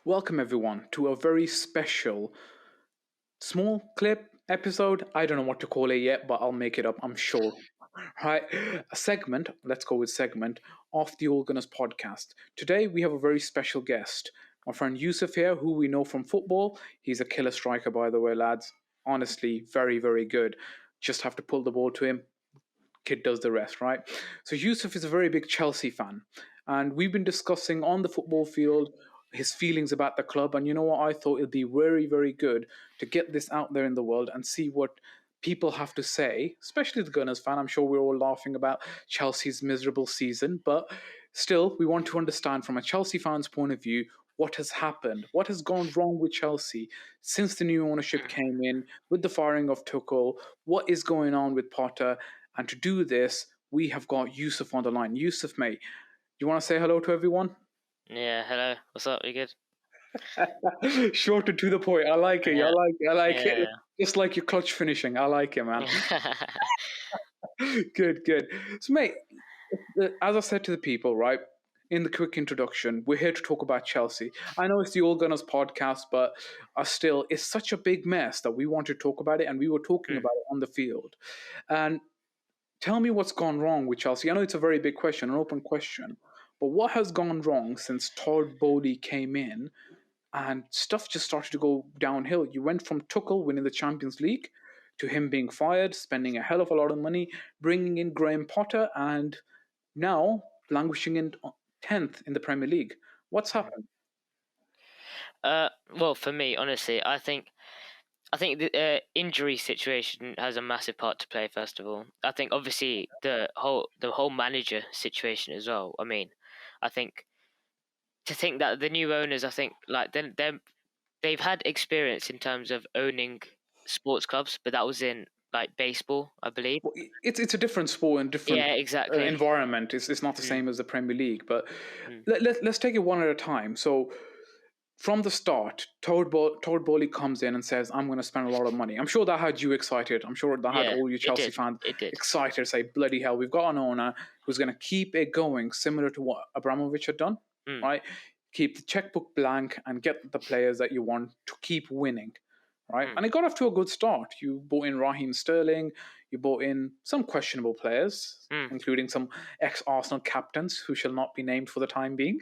Welcome everyone to a very special small clip episode. I don't know what to call it yet, but I'll make it up, I'm sure. Right, a segment, let's go with segment, of the All Gunners podcast. Today we have a very special guest, my friend Yusuf here, who we know from football. He's a killer striker, by the way, lads. Honestly, very, very good. Just have to pull the ball to him. Kid does the rest, right? So Yusuf is a very big Chelsea fan, and we've been discussing on the football field his feelings about the club. And you know what? I thought it'd be very, very good to get this out there in the world and see what people have to say, especially the Gunners fan. I'm sure we're all laughing about Chelsea's miserable season, but still, we want to understand from a Chelsea fan's point of view what has happened, what has gone wrong with Chelsea since the new ownership came in, with the firing of Tuchel, what is going on with Potter. And to do this, we have got Yusuf on the line. Yusuf, mate, you want to say hello to everyone? Yeah, hello. What's up? You good? Short and to the point. I like it. Yeah. I like it. Yeah. Just like your clutch finishing. I like it, man. Good. So, mate, as I said to the people, right, in the quick introduction, we're here to talk about Chelsea. I know it's the All Gunners podcast, but still, it's such a big mess that we want to talk about it, and we were talking about it on the field. And tell me what's gone wrong with Chelsea. I know it's a very big question, an open question, but what has gone wrong since Todd Bowley came in and stuff just started to go downhill? You went from Tuchel winning the Champions League to him being fired, spending a hell of a lot of money, bringing in Graham Potter, and now languishing in 10th in the Premier League. What's happened? Well, for me, honestly, I think the injury situation has a massive part to play. First of all, I think obviously the whole manager situation as well. I mean, I think to think that the new owners, I think like they've had experience in terms of owning sports clubs, but that was in like baseball, I believe. Well, it's a different sport and different Yeah, exactly. environment. It's not the same as the Premier League, but Mm. let's take it one at a time. So from the start, Todd Bowley comes in and says, "I'm going to spend a lot of money." I'm sure that had you excited. I'm sure that had Yeah, all you it Chelsea did. fans It did. excited. Say, "Bloody hell, we've got an owner who's going to keep it going, similar to what Abramovich had done, Mm. right? Keep the checkbook blank and get the players that you want to keep winning." Right, and it got off to a good start. You bought in Raheem Sterling, you bought in some questionable players, including some ex-Arsenal captains who shall not be named for the time being,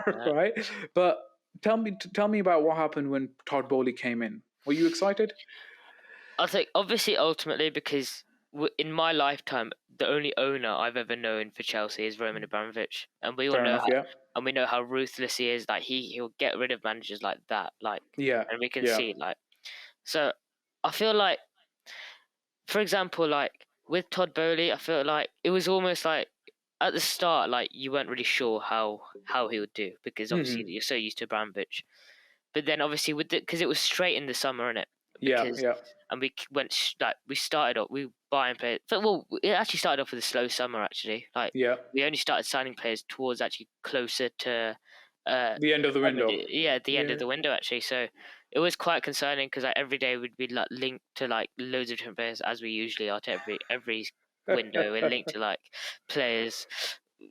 right? But tell me about what happened when Todd Bowley came in. Were you excited? I think obviously ultimately because in my lifetime the only owner I've ever known for Chelsea is Roman Abramovich, and we all Fair know enough, yeah. and we know how ruthless he is. Like he'll get rid of managers like that, like Yeah, and we can yeah. see like so. I feel like, for example, like with Todd Bowley, I feel like it was almost like at the start, like you weren't really sure how he would do because obviously you're so used to Abramovich. But then obviously because it was straight in the summer, innit? Yeah, Because yeah. and we went like we started off we buying players. Well, it actually started off with a slow summer actually. Like Yeah. we only started signing players towards actually closer to The end of the window. the end of the window actually. So it was quite concerning because like every day we'd be like linked to like loads of different players as we usually are to every window. We're linked to like players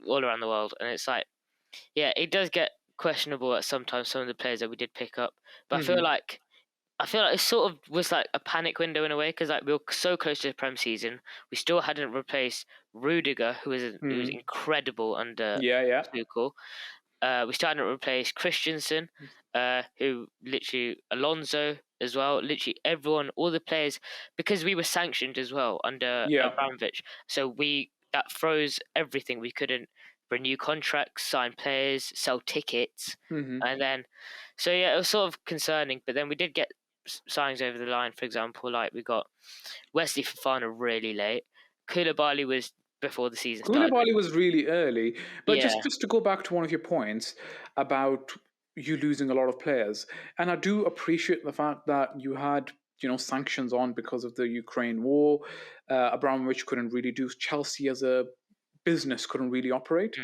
all around the world, and it's like yeah, it does get questionable at sometimes some of the players that we did pick up, but I feel like it sort of was like a panic window in a way because like we were so close to the Prem season, we still hadn't replaced Rudiger, who was incredible under Yeah. Tuchel. We still hadn't replaced Christensen, who literally Alonso as well. Literally everyone, all the players, because we were sanctioned as well under Yeah. Abramovich. So that froze everything. We couldn't renew contracts, sign players, sell tickets, and then so yeah, it was sort of concerning. But then we did get signings over the line. For example, like we got Wesley Fofana really late. Koulibaly was before the season started. Koulibaly was really early, but Yeah. just to go back to one of your points about you losing a lot of players, and I do appreciate the fact that you had sanctions on because of the Ukraine war. Abramovich couldn't really do. Chelsea as a business couldn't really operate.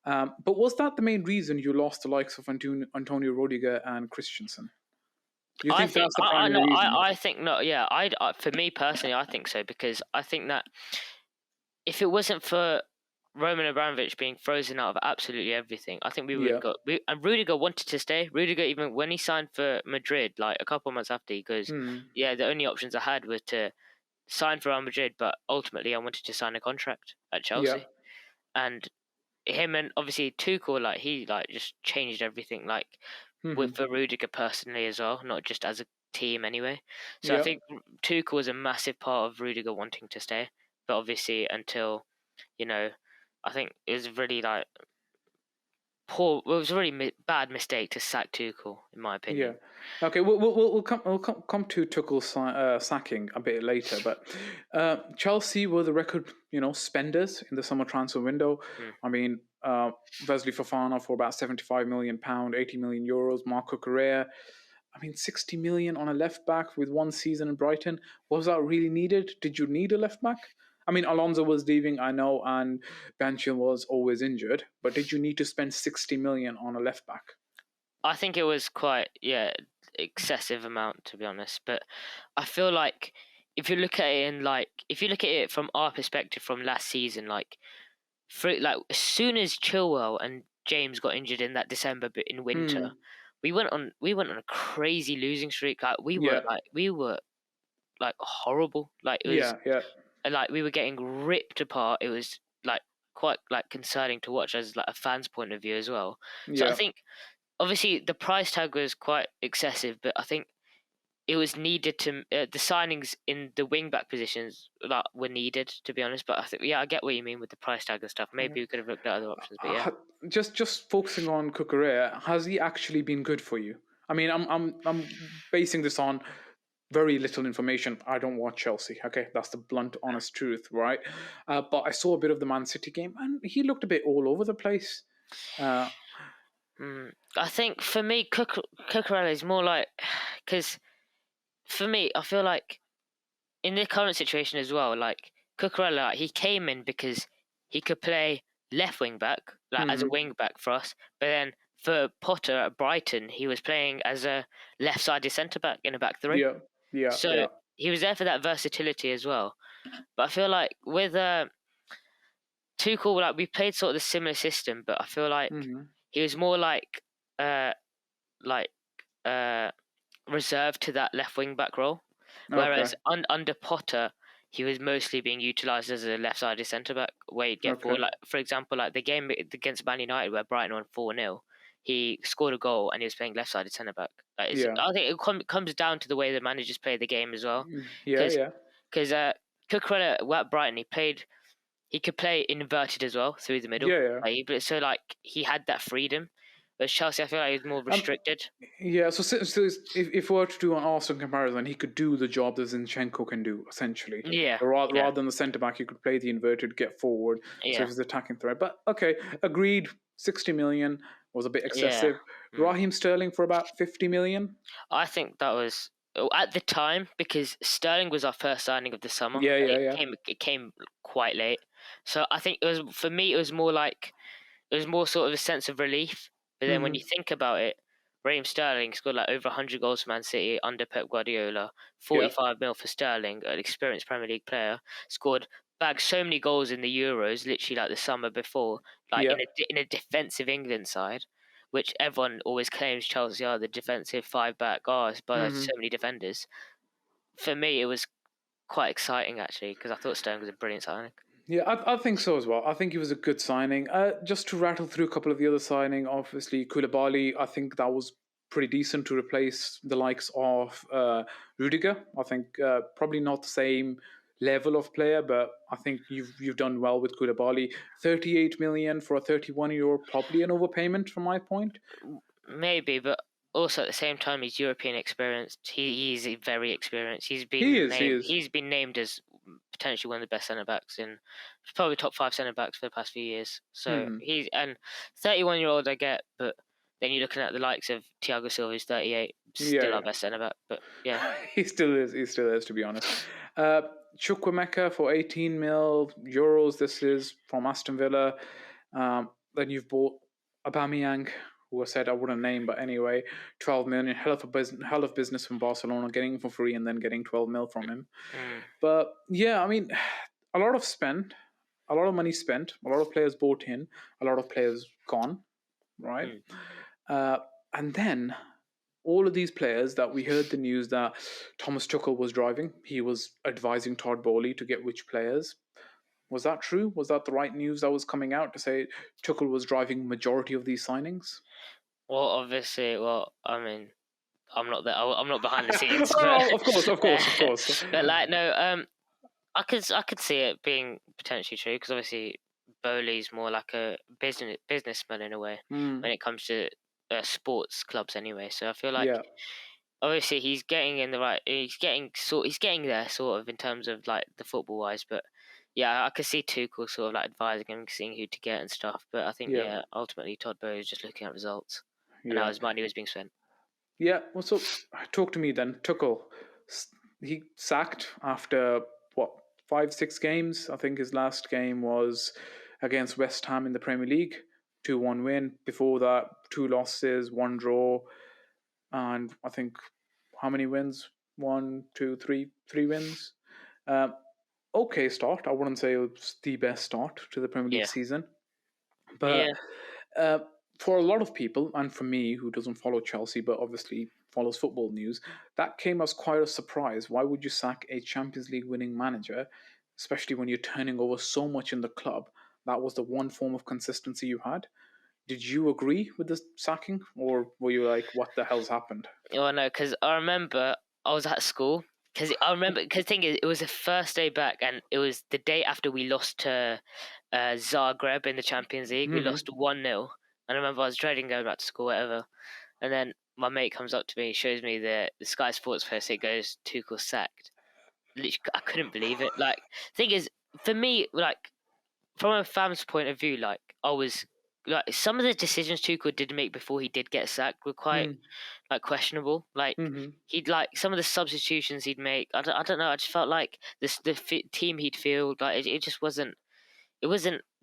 But was that the main reason you lost the likes of Antonio Rodiger and Christensen? You think that's the primary reason? I think not. Yeah, for me personally, I think so because I think that if it wasn't for Roman Abramovich being frozen out of absolutely everything, I think we would Yeah. go. And Rudiger wanted to stay. Rudiger, even when he signed for Madrid, like a couple of months after, he goes, Hmm. "Yeah, the only options I had were to sign for Real Madrid, but ultimately I wanted to sign a contract at Yeah. Chelsea." And him and obviously Tuchel, like he like just changed everything, like Hmm. with for Rudiger personally as well, not just as a team anyway. So I Yeah. think Tuchel was a massive part of Rudiger wanting to stay, but obviously until you know, I think it was really like poor. It was a really bad mistake to sack Tuchel, in my Yeah. opinion. Okay. We'll come to Tuchel's sacking a bit later, but Chelsea were the record spenders in the summer transfer window. Mm. I mean, Wesley Fofana for about £75 million, €80 million. Marco Correa. I mean, 60 million on a left back with one season in Brighton. Was that really needed? Did you need a left back? I mean, Alonso was leaving, I know, and Banchil was always injured. But did you need to spend 60 million on a left back? I think it was quite excessive amount to be honest, but I feel like if you look at it in like if you look at it from our perspective from last season, like as soon as Chilwell and James got injured in that December bit in winter, Hmm. we went on a crazy losing streak. Yeah. We were like horrible. Like it was Yeah. Yeah. like we were getting ripped apart. It was like quite like concerning to watch as like a fan's point of view as well. So I Yeah. think obviously the price tag was quite excessive, but I think it was needed to the signings in the wing back positions that were needed to be honest. But I think I get what you mean with the price tag and stuff. Yeah. Maybe we could have looked at other options, but yeah. Just focusing on Cucurella, has he actually been good for you? I mean, I'm basing this on very little information. I don't watch Chelsea. Okay, that's the blunt, honest truth, right? But I saw a bit of the Man City game, and he looked a bit all over the place. Uh, I think for me, Cucurella is more like because for me, I feel like in the current situation as well, like Cucurella, he came in because he could play left wing back, like as a mhm. wing back for us. But then for Potter at Brighton, he was playing as a left-sided centre back in a back three. Yeah, yeah, So yeah. he was there for that versatility as well. But I feel like with Tuchel, like we played sort of the similar system, but I feel like Hmm. he was more uh like uh reserved to that left wing back role. Okay, Whereas under Potter, he was mostly being utilised as a left-sided centre back, where he'd get okay. forward. Like for example, like the game against Man United where Brighton won 4-0, he scored a goal and he was playing left-sided centre back. Yeah, I think comes down to the way the managers play the game as well, yeah, because yeah, because Cucurella at Brighton he could play inverted as well through the middle. yeah, yeah. So like he had that freedom. Whereas Chelsea, I feel like he was more Um, restricted. yeah. So if we were to do an Arsenal comparison, he could do the job that Zinchenko can do essentially. Yeah, Rather yeah, than the centre back, he could play the inverted, get forward. So yeah, he's attacking threat. But okay, agreed. 60 million was a bit yeah. excessive. Mm. Raheem Sterling for about 50 million. I think that was at the time because Sterling was our first signing of the summer. Yeah, yeah, It yeah. came it came quite late, so I think it was for me. It was more like it was more sort of a sense of relief. But then when Hmm. you think about it, Raheem Sterling scored like over 100 goals for Man City under Pep Guardiola. Yeah, 45 mil for Sterling, an experienced Premier League player, scored back so many goals in the Euros, literally like the summer before, like yeah. in a defensive England side, which everyone always claims Chelsea are the defensive five back. Oh, it's but there's Hmm. so many defenders. For me, it was quite exciting actually because I thought Sterling was a brilliant signing. Yeah, I think so as well. I think he was a good signing. Just to rattle through a couple of the other signing, obviously Koulibaly, I think that was pretty decent to replace the likes of Rudiger. I think probably not the same level of player, but I think you've done well with Koulibaly. 38 million for a 31-year-old, probably an overpayment from my point. Maybe, but also at the same time, he's European experienced. He's very experienced. He is. He's been named as potentially one of the best centre backs in probably top five centre backs for the past few years. So Hmm. he's and 31-year-old I get, but then you're looking at the likes of Thiago Silva, who's 38, Yeah, still our yeah. best centre back. But yeah, He still is. He still is, to be honest. Uh, Chukwemeka for 18 mil euros. This is from Aston Villa. Then you've bought Aubameyang, who I said I wouldn't name, but anyway, 12 million. Hell of business from Barcelona, getting him for free and then getting 12 mil from him. mm, But yeah, I mean, a lot of spend. a lot of money spent, a lot of players bought in, a lot of players gone, right? Mm. Uh, and then all of these players that we heard the news that Thomas Tuchel was driving, he was advising Todd Bowley to get which players. Was that true? Was that the right news that was coming out to say Tuchel was driving majority of these signings? Well, obviously, I mean, I'm not there. I'm not behind the scenes, but Oh, of course, of course, of course. but like no, I could see it being potentially true because obviously Bowley's more like a businessman in a way Mm, when it comes to sports clubs anyway. So I feel like yeah, obviously he's getting in the right. He's getting there sort of in terms of like the football wise, but. Yeah, I could see Tuchel sort of like advising him, seeing who to get and stuff. But I think, yeah, yeah, ultimately Todd Bowley is just looking at results and how yeah. his money was being spent. Yeah, well, so talk to me then. Tuchel, he sacked after what 5 6 games. I think his last game was against West Ham in the Premier League, 2-1 win. Before that, 2 losses, 1 draw, and I think how many wins? One, two, three wins. Um, okay start. I wouldn't say it was the best start to the Premier League Yeah, season, but yeah. uh, for a lot of people, and for me, who doesn't follow Chelsea but obviously follows football news, that came as quite a surprise. Why would you sack a Champions League winning manager, especially when you're turning over so much in the club? That was the one form of consistency you had. Did you agree with this sacking, or were you like, "What the hell's happened"? Well, no, because I remember I was at school. Because I remember, because the thing is, it was the first day back, and it was the day after we lost to Zagreb in the Champions League. We Hmm. lost 1-0. And I remember I was dreading going back to school, whatever. And then my mate comes up to me, shows me the Sky Sports post. It goes, Tuchel sacked. Literally, I couldn't believe it. Like, thing is, for me, like, from a fan's point of view, like, I was, like, some of the decisions Tuchel did make before he did get sacked were quite like questionable. Like Hmm. he'd like some of the substitutions he'd make. I don't know. I just felt like team he'd field like it just wasn't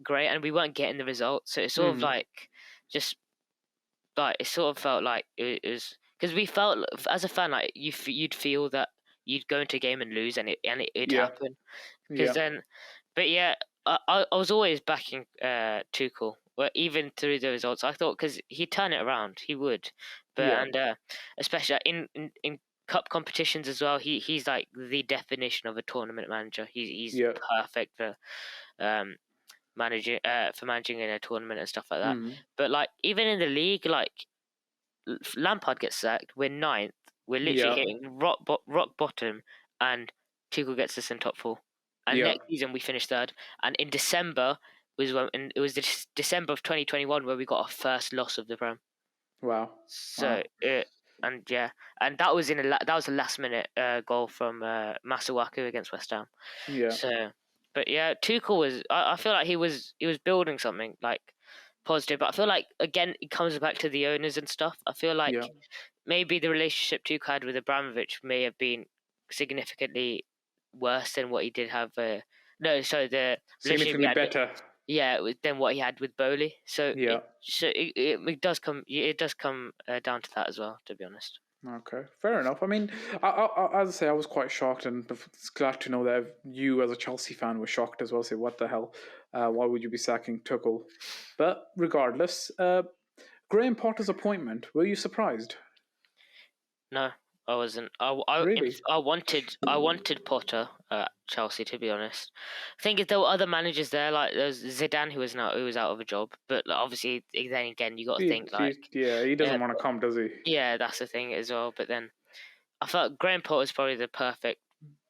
great, and we weren't getting the results. So it's sort of Hmm. like just like it sort of felt like it was because we felt as a fan like you'd feel that you'd go into a game and lose, and it'd Yeah. happen because Yeah. then. But yeah, I was always backing Tuchel. Well, even through the results, I thought because he'd turn it around, he would. But Yeah. and especially in cup competitions as well, he's like the definition of a tournament manager. He's Yeah. perfect um for managing in a tournament and stuff like that. Hmm. But like even in the league, like Lampard gets sacked, we're ninth, we're literally Yeah. hitting rock bottom, and Tuchel gets us in top four. And Yeah. next season we finished third. And in December was when and it was December of 2021 where we got our first loss of the Prem. Wow. So Wow. and yeah, and that was that was a last minute goal from Masuaku against West Ham. Yeah. So, but yeah, Tuchel was. I feel like he was building something like positive, but I feel like again it comes back to the owners and stuff. I feel Yeah. like maybe the relationship Tuchel had with Abramovich may have been significantly worse than what he did have. No, so the relationship he Significantly had with better. yeah than what he had with Bowley. Yeah. So it does come down to that as well. To be honest. Okay, fair enough. I mean, as I say, I was quite shocked, and it's glad to know that you, as a Chelsea fan, were shocked as well. Say, what the hell? Why would you be sacking Tuchel? But regardless, Graham Potter's appointment. Were you surprised? No, I wasn't. Really? I wanted Potter at Chelsea to be honest. I think if there were other managers there, like there's Zidane who was out of a job, but like, obviously then again you got to think like Yeah, he yeah, doesn't want to come, does he? yeah, that's the thing as well. But then I felt Graham Potter's probably the perfect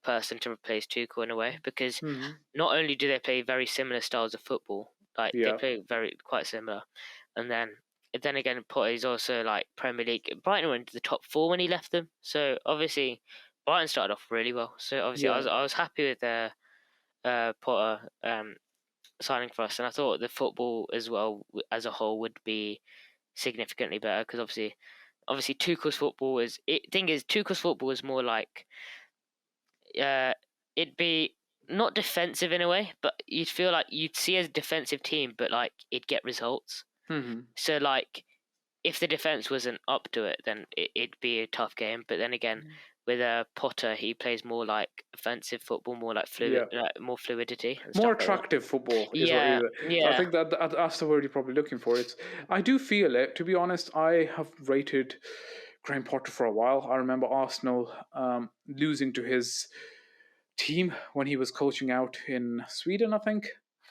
person to replace Tuchel in a way because Hmm. not only do they play very similar styles of football, like they Yeah, play very quite similar, and then again, Potter is also like Premier League. Brighton went to the top four when he left them, so obviously Brighton started off really well. So obviously yeah, I was happy with Potter signing for us, and I thought the football as well as a whole would be significantly better because obviously Tuchel's football is thing is Tuchel's football is more like uh it'd be not defensive in a way, but you'd feel like you'd see a defensive team, but like it'd get results. hmm, So like if the defense wasn't up to it, then it'd be a tough game. But then again, with Potter, he plays more like offensive football, more like Yeah. more fluidity and More stuff like that. attractive football is what Yeah, so I yeah. think that's the word you're probably looking for. I do feel it, to be honest. I have rated Graham Potter for a while. I remember Arsenal losing to his team when he was coaching out in Sweden, I think,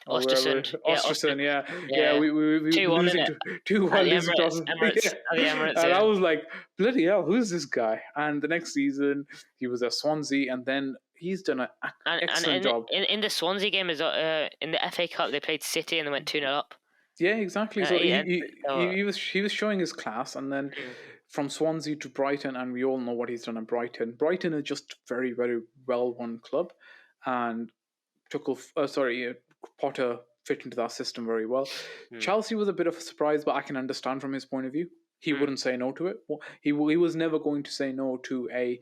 or wherever. Ostersund, yeah, Ostersund, yeah, yeah. yeah. We 2-1 in losing it to 2-1, at the losing to Emirates, Arsenal. Yeah. at the Emirates. And I Yeah. was like, bloody hell, who's this guy? And the next season he was at Swansea, and then he's done an And excellent job. in the Swansea game is in the FA Cup they played City and they went 2-0 up. Yeah, exactly. So Yeah, he was showing his class, and then from Swansea to Brighton, and we all know what he's done at Brighton. Brighton is just very very well run club, and Potter fit into that system very well. Chelsea was a bit of a surprise, but I can understand from his point of view. He wouldn't say no to it. He was never going to say no to a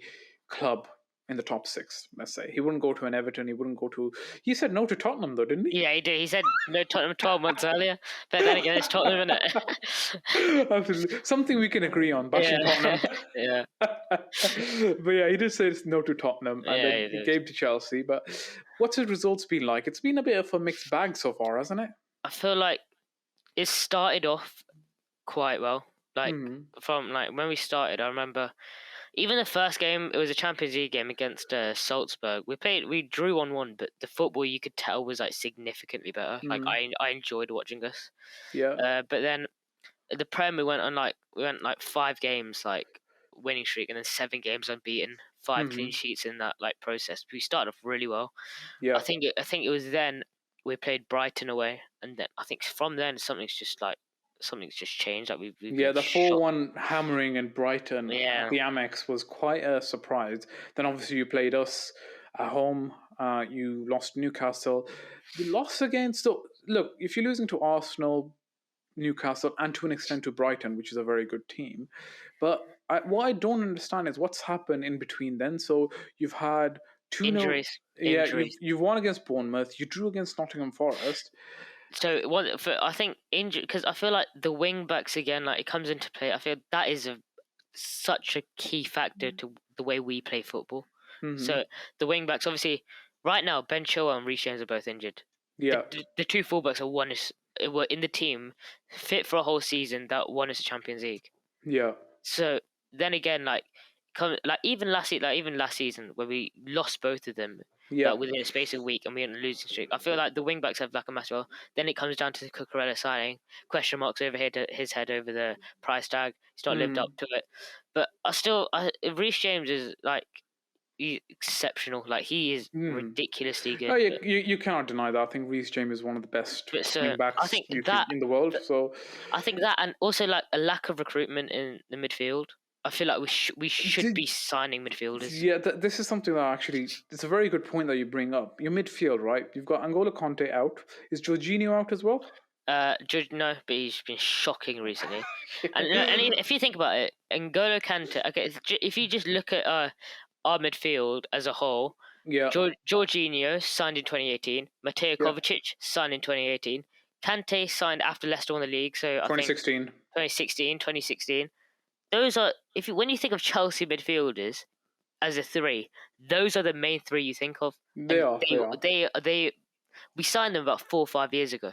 club in the top six. Let's say he wouldn't go to an Everton. He wouldn't go to. He said no to Tottenham though, didn't he? Yeah, he did. He said no Tottenham 12 months earlier, but then again, it's Tottenham, isn't it? Absolutely. Something we can agree on, bashing Tottenham. Yeah, But yeah, he did say no to Tottenham, and yeah, then he he did. gave to Chelsea. But what's his results been like? It's been a bit of a mixed bag so far, hasn't it? I feel like it started off quite well. Like from like when we started, I remember even the first game. It was a Champions League game against Salzburg. We drew 1-1, but the football you could tell was like significantly better. Like I enjoyed watching this. Yeah. But then the Prem we went 5 games like winning streak, and then 7 games unbeaten, 5 clean sheets in that like process. We started off really well. Yeah. I think it was then we played Brighton away, and then I think from then something's just changed. Like we've Yeah, been the shocked. 4-1 hammering in Brighton at the Amex was quite a surprise. Then obviously you played us at home. You lost Newcastle. The loss against look, if you're losing to Arsenal, Newcastle, and to an extent to Brighton, which is a very good team, but what I don't understand is what's happened in between then. So you've had 2-0. Injuries. Yeah, you've won against Bournemouth. You drew against Nottingham Forest. So I think injury, because I feel like the wing backs again, like it comes into play. I feel that is such a key factor to the way we play football. So the wing backs, obviously, right now Ben Chilwell and Reece James are both injured. Yeah. The 2 fullbacks were in the team fit for a whole season that won us the Champions League. Yeah. So then again, even last season where we lost both of them, Yeah. within a space of a week, and we were in a losing streak. I feel like the wing backs have like a massive. Well, then it comes down to the Cucurella signing. Question marks over his head over the price tag. He's not lived up to it. But Reece James is like exceptional. Like he is ridiculously good. Oh, yeah, you cannot deny that. I think Reece James is one of the best wing backs I think in the world. So I think that, and also like a lack of recruitment in the midfield. I feel like we should be signing midfielders. Yeah, this is something that actually it's a very good point that you bring up. Your midfield, right? You've got N'Golo Conte out. Is Jorginho out as well? No, but he's been shocking recently. And if you think about it, N'Golo Kante. Okay, if you just look at our midfield as a whole, yeah, Jorginho signed in 2018. Mateo Kovacic signed in 2018. Kante signed after Leicester won the league, so I think 2016. Those are when you think of Chelsea midfielders as a 3, those are the main 3 you think of. They are. We signed them about 4 or 5 years ago.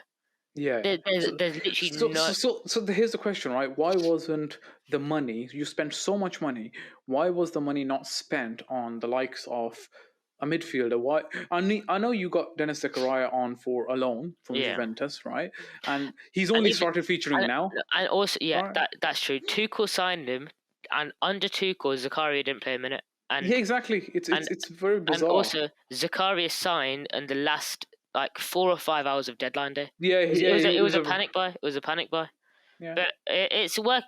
Yeah. There's literally no. So here's the question, right? Why wasn't the money you spent so much money? Why was the money not spent on the likes of a midfielder? Why? I know you got Dennis Zakaria on for a loan from Juventus, right? And he's only started featuring now. And also, that's true. Tuchel signed him, and under Tuchel, Zakaria didn't play a minute. And yeah, exactly. It's very bizarre. And also, Zakaria signed in the last 4 or 5 hours of deadline day. Yeah, it was a panic buy. It was a panic buy. Yeah. But it's work.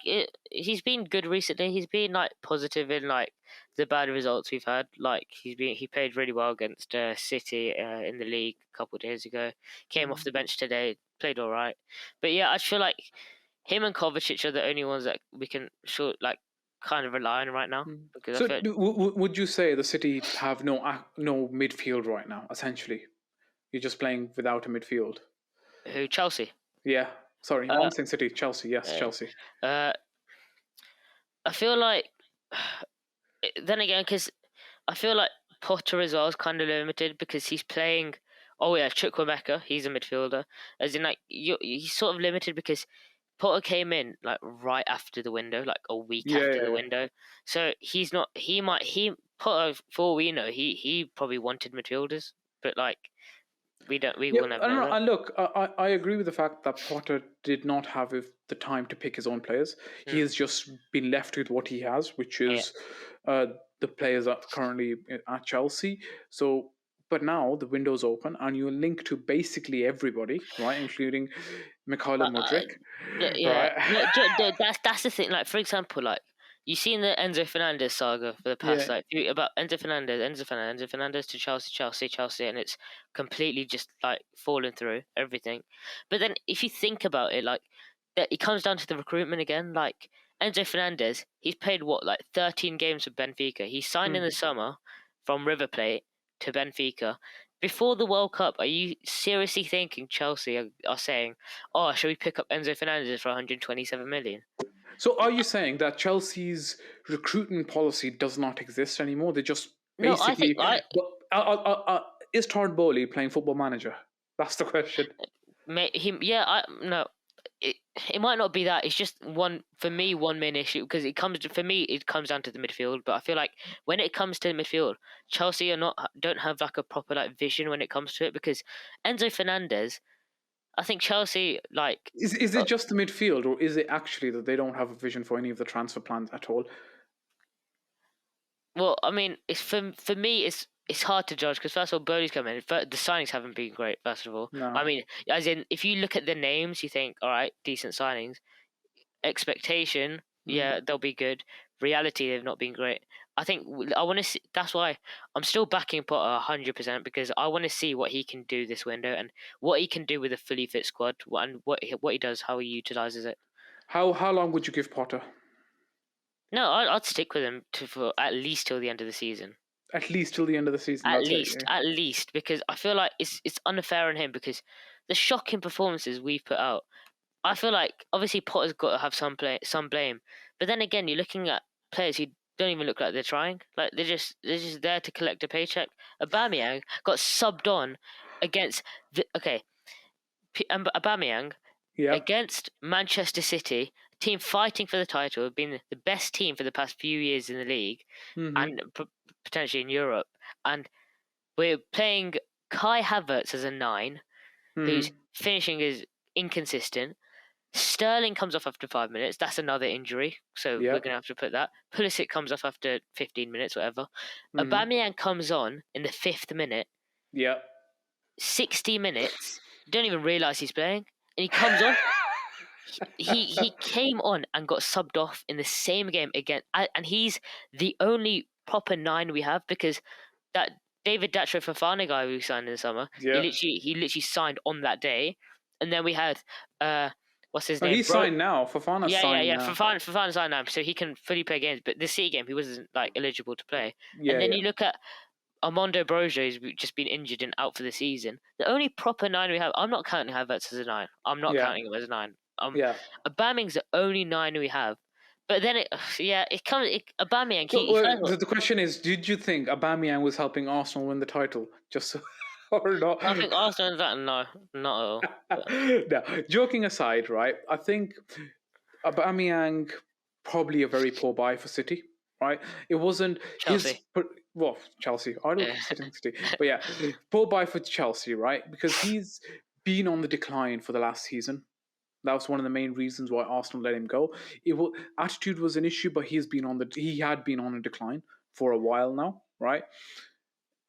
He's been good recently. He's been positive in the bad results we've had. He played really well against City in the league a couple of days ago. Came off the bench today, played all right. But yeah, I feel like him and Kovacic are the only ones that we can kind of rely on right now. Because so would you say the City have no midfield right now? Essentially, you're just playing without a midfield. Who, Chelsea? Yeah. Sorry, I'm saying City, Chelsea. Yes, Chelsea. I feel like then again, because I feel like Potter as well is kind of limited because he's playing. Oh yeah, Chukwuemeka, he's a midfielder. As in, like he's sort of limited because Potter came in like right after the window, like a week Yeah, after yeah, the yeah. window. So he's not. He Potter, for all we know, he probably wanted midfielders, but like we don't. We Yeah, will never I don't know know. that. Look, I agree with the fact that Potter did not have the time to pick his own players. He Mm, has just been left with what he has, which yeah. is uh, the players that currently at Chelsea. So, but now the window's open, and you're linked to basically everybody, right, including Mikhailo Uh, uh, Mudryk, yeah, right? no, that's the thing. Like for example, like you seen the Enzo Fernandez saga for the past Yeah. like about Enzo Fernandez to Chelsea, and it's completely just like fallen through everything. But then if you think about it, like that, it comes down to the recruitment again. Like Enzo Fernandez, he's played what like 13 games with Benfica. He signed in the Mhm. summer from River Plate to Benfica. Before the World Cup, are you seriously thinking Chelsea are saying, oh, shall we pick up Enzo Fernandez for 127 million? So, are you saying that Chelsea's recruitment policy does not exist anymore? They just No, I think basically. But is Todd Bowley playing Football Manager? That's the question. yeah, I no, it it might not be that. It's just one for me, one main issue because it comes down to the midfield. But I feel like when it comes to midfield, Chelsea are not don't have like a proper like vision when it comes to it because Enzo Fernandez. I think Chelsea like Is uh, it just the midfield, or is it actually that they don't have a vision for any of the transfer plans at all? well, I mean, it's for me, it's hard to judge because first of all, Burnley's come in, but the signings haven't been great. First of all, No. I mean, as in, if you look at the names, you think, all right, decent signings. Expectation, Mm. yeah, they'll be good. Reality, they've not been great. I think I want to see. That's why I'm still backing Potter 100% because I want to see what he can do this window and what he can do with a fully fit squad and what he does, how he utilizes it. How long would you give Potter? No, I'd stick with him for at least till the end of the season. At least till the end of the season. That's it. Yeah. At least, because I feel like it's unfair on him because the shocking performances we've put out. I feel like obviously Potter's got to have some blame, but then again, you're looking at players who don't even look like they're trying. Like they're just there to collect a paycheck. Aubameyang got subbed on against Aubameyang Yeah. against Manchester City, a team fighting for the title, have been the best team for the past few years in the league Mm-hmm. and potentially in Europe, and we're playing Kai Havertz as a nine, whose Mm-hmm. finishing is inconsistent. Sterling comes off after 5 minutes. That's another injury, so Yeah. we're gonna have to put that. Pulisic comes off after 15 minutes, whatever. Mm-hmm. Aubameyang comes on in the 5th minute. Yeah. 60 minutes. You don't even realise he's playing, and he comes on. He came on and got subbed off in the same game again, and he's the only proper nine we have because that David Datro Fofana guy we signed in the summer, Yeah. he literally signed on that day, and then we had what's his Oh, name, he's bro? signed now. Fofana's signed Yeah. now. Fofana signed now, so he can fully play games. But the City game, he wasn't like eligible to play. And Yeah. then Yeah. you look at Armando Broja, who's just been injured and out for the season. The only proper nine we have, I'm not counting Havertz as a nine. I'm not Yeah. counting him as a nine. Yeah. Aubameyang's the only nine we have. But then it comes. Aubameyang, So he first of all, the question is, did you think Aubameyang was helping Arsenal win the title? Just so, or not? I think Arsenal that no, not at all. But No, joking aside, right? I think Aubameyang probably a very poor buy for City, right? It wasn't his. Chelsea, Well, Chelsea. I don't yeah. City, City, but yeah, poor buy for Chelsea, right? Because he's been on the decline for the last season. That was one of the main reasons why Arsenal let him go. Attitude was an issue, but he had been on a decline for a while now, right?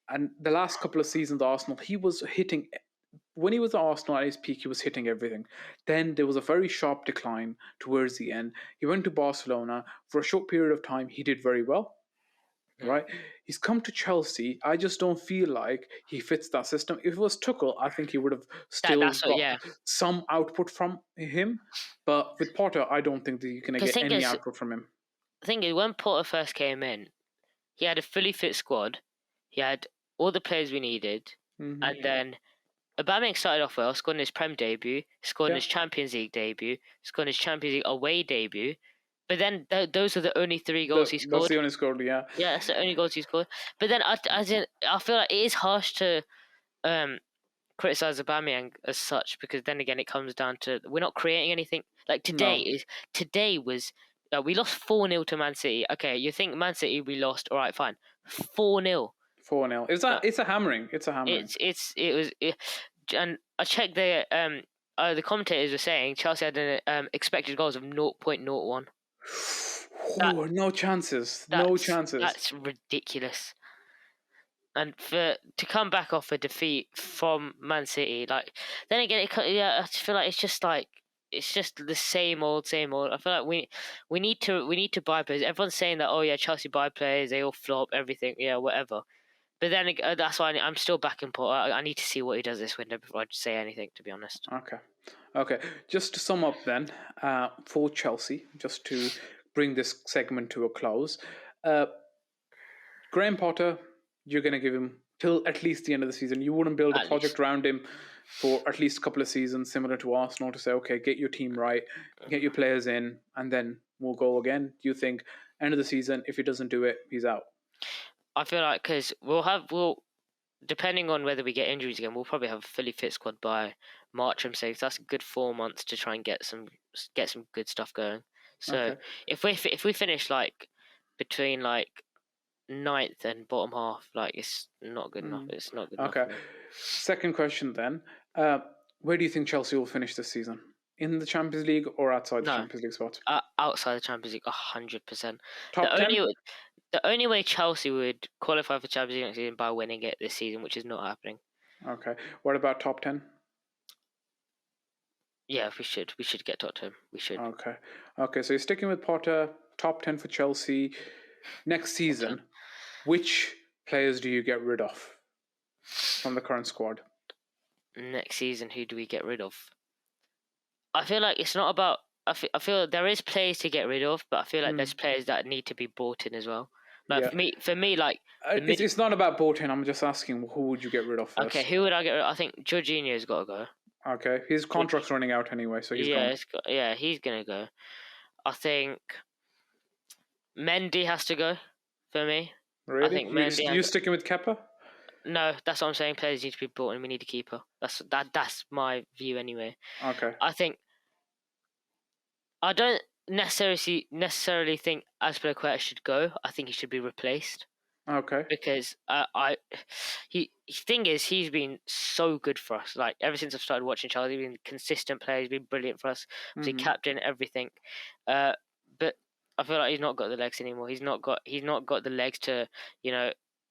And the last couple of seasons, Arsenal, he was hitting. When he was at Arsenal at his peak, he was hitting everything. Then there was a very sharp decline towards the end. He went to Barcelona for a short period of time. He did very well, Mm. right? He's come to Chelsea. I just don't feel like he fits that system. If it was Tuchel, I think he would have still That's what, got yeah. some output from him. But with Potter, I don't think that you're going to Because get any output from him. the thing is, when Potter first came in, he had a fully fit squad. He had all the players we needed, Mm-hmm. and then Aubameyang started off well, scored his Prem debut, scored Yeah. his Champions League debut, scored his Champions League away debut. But then those are the only 3 goals he That's scored. the only score. Yeah. Yeah, that's the only goals he scored. But then I feel like it is harsh to um criticize Aubameyang as such, because then again it comes down to we're not creating anything. Like No. today was we lost 4-0 to Man City. Okay, you think Man City we lost? All right, fine, 4-0. 4-0. Is that? It's a hammering. It's a hammering. And I checked the commentators were saying Chelsea had an expected goals of 0.01. That Oh, no chances. No that's chances. that's ridiculous. And to come back off a defeat from Man City, like then again, I just feel like it's just the same old, same old. I feel like we need to buy players. Everyone's saying that, oh yeah, Chelsea buy players, they all flop, everything, yeah, whatever. But then that's why I'm still backing Paul. I need to see what he does this window before I say anything, to be honest. Okay. Just to sum up then, for Chelsea, just to bring this segment to a close, Graham Potter, you're going to give him till at least the end of the season. You wouldn't build a At project least. around him for at least a couple of seasons, similar to Arsenal, to say, okay, get your team right, get your players in, and then we'll go again. Do you think end of the season, if he doesn't do it, he's out? I feel like because depending on whether we get injuries again, we'll probably have a fully fit squad by March. I'm saying so that's a good 4 months to try and get some good stuff going. So Okay. if we finish like between like ninth and bottom half, like it's not good enough. It's not good enough. Okay. Second question then. Where do you think Chelsea will finish this season? In the Champions League or outside the No, Champions League spot? outside the Champions League, 100%. Top 10? The only way Chelsea would qualify for Champions League next season by winning it this season, which is not happening. Okay. What about top 10? Yeah, we should get top 10. We should. Okay. So you're sticking with Potter, top 10 for Chelsea. Next season, which players do you get rid of from the current squad? Next season, who do we get rid of? I feel like it's not about. I feel there is players to get rid of, but I feel like there's players that need to be brought in as well. Like Yeah. for me, like It's not about Boateng. I'm just asking who would you get rid of okay, first? who would I get rid of? I think Jorginho's got to go. Okay. His contract's running out anyway, so he's gone. He's gonna go. I think Mendy has to go for me. Really? I think Mendy. You sticking with Kepa? No, that's what I'm saying. Players need to be brought in. We need a keeper. That's my view anyway. Okay. I think I don't necessarily think Azpilicueta should go. I think he should be replaced Okay. because thing is he's been so good for us. Like ever since I've started watching Chelsea, he's been consistent player. He's been brilliant for us. He's captain, everything. But I feel like he's not got the legs anymore. He's not got the legs to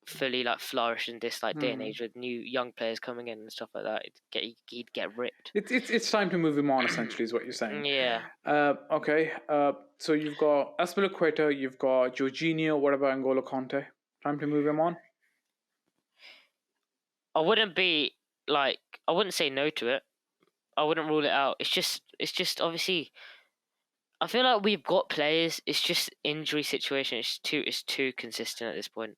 fully like flourish in this like day and age with new young players coming in and stuff like that. He'd get ripped. It's time to move him on. Essentially, is what you're saying. Yeah. Okay. So you've got Azpilicueta, you've got Jorginho. What about N'Golo Conte? Time to move him on. I wouldn't say no to it. I wouldn't rule it out. It's just obviously. I feel like we've got players. It's just injury situation. It's too consistent at this point.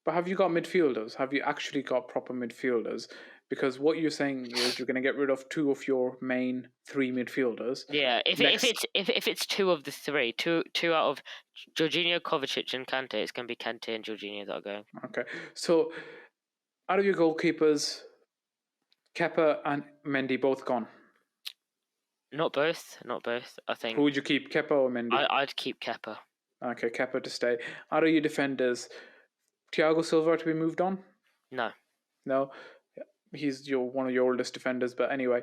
But have you got midfielders? Have you actually got proper midfielders? Because what you're saying is you're going to get rid of 2 of your main 3 midfielders. Yeah, if it's 2 of the 3, two out of Jorginho, Kovacic, and Kante, it's going to be Kante and Jorginho that are going. Okay, so out of your goalkeepers, Kepa and Mendy both gone. Not both. I think. Who would you keep, Kepa or Mendy? I'd keep Kepa. Okay, Kepa to stay. Out of your defenders, Thiago Silva to be moved on? No, he's one of your oldest defenders. But anyway,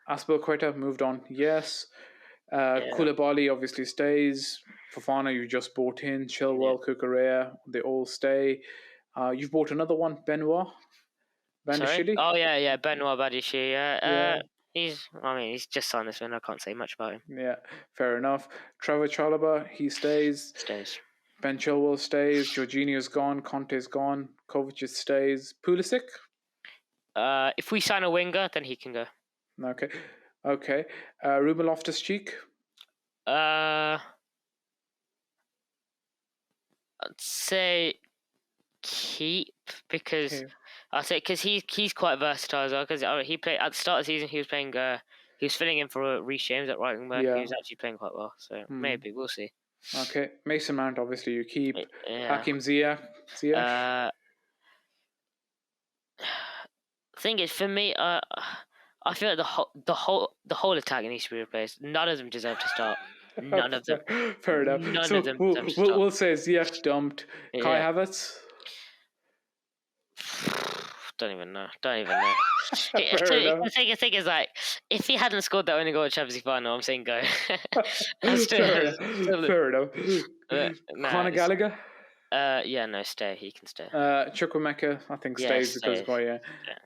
Azpilicueta moved on. Yes. Koulibaly obviously stays. Fofana you just bought in. Chilwell, Cucurella, they all stay. You've bought another one, Benoit. Sorry? Oh yeah, Benoit Badiashile. Yeah. He's just signed this one. I can't say much about him. Yeah, fair enough. Trevor Chalobah, he stays. Ben Chilwell stays. Jorginho's gone. Conte's gone. Kovacic stays. Pulisic? If we sign a winger, then he can go. Okay. Ruben Loftus-Cheek? I'd say keep because he's quite versatile as well. Because he played at the start of the season, he was playing he was filling in for Reece James at right wing back. Yeah. He was actually playing quite well, so maybe we'll see. Okay, Mason Mount, obviously you keep. Yeah. Hakim Ziyech. Thing is, for me, I feel like the whole attack needs to be replaced. None of them deserve to start. None of them. Fair enough. None So of them deserve to start. we'll say Ziyech dumped. Kai Yeah. Havertz. Don't even know. The thing is, like, if he hadn't scored that only goal at Champions League final, I'm saying go. Fair enough. Conor Gallagher. Yeah, no, stay. He can stay. Chukwuemeka, I think stays because yeah.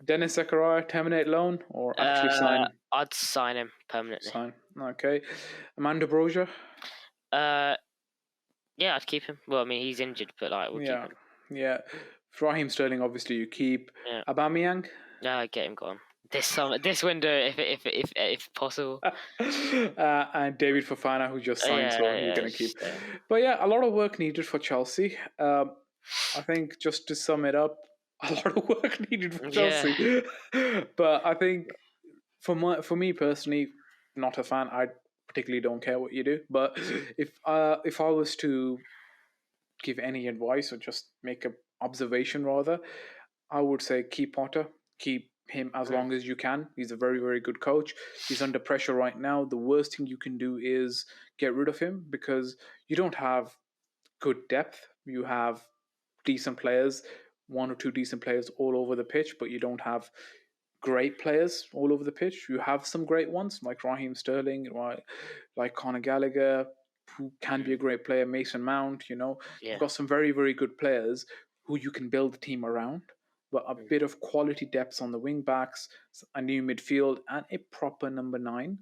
Dennis Zakaria, terminate loan or actually sign? I'd sign him permanently. Sign. Okay. Amanda Brozier. Yeah, I'd keep him. Well, I mean, he's injured, but like we'll keep him. Yeah. Raheem Sterling, obviously you keep. Yeah. Aubameyang. No, get him gone. This window, if possible. And David Fofana, who just signed, so you're going to keep. But yeah, a lot of work needed for Chelsea. I think just to sum it up, a lot of work needed for Chelsea. But I think for me personally, not a fan. I particularly don't care what you do. But if I was to give any advice or just make an observation rather, I would say keep Potter. Keep him as long as you can. He's a very, very good coach. He's under pressure right now. The worst thing you can do is get rid of him because you don't have good depth. You have decent players, one or two decent players all over the pitch, but you don't have great players all over the pitch. You have some great ones like Raheem Sterling, like Conor Gallagher, who can be a great player, Mason Mount, You've got some very, very good players who you can build the team around. But a bit of quality depth on the wing backs, a new midfield, and a proper number 9.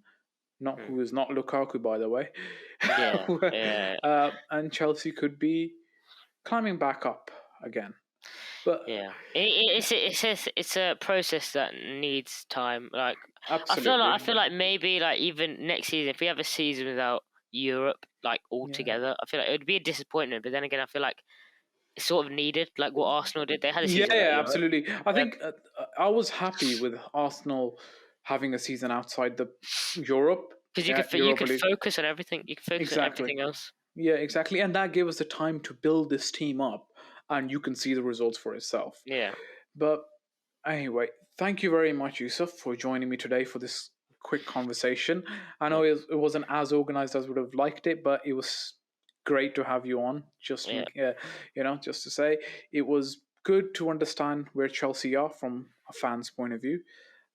Who is not Lukaku, by the way. And Chelsea could be climbing back up again. But it's a process that needs time. Like absolutely. I feel like maybe like even next season, if we have a season without Europe like altogether, I feel like it would be a disappointment. But then again, I feel like it's sort of needed, like what Arsenal did. They had a season. Absolutely. I think I was happy with Arsenal having a season outside the Europe because you could focus on everything. You could focus on everything else. Yeah, exactly, and that gave us the time to build this team up, and you can see the results for itself. Yeah. But anyway, thank you very much, Yusuf, for joining me today for this quick conversation. I know it wasn't as organized as I would have liked it, but it was great to have you on. Just to say it was good to understand where Chelsea are from a fan's point of view,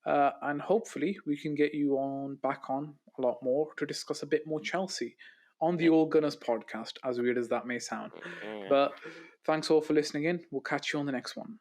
and hopefully we can get you back on a lot more to discuss a bit more Chelsea on the All Gunners podcast, as weird as that may sound. But thanks all for listening in. We'll catch you on the next one.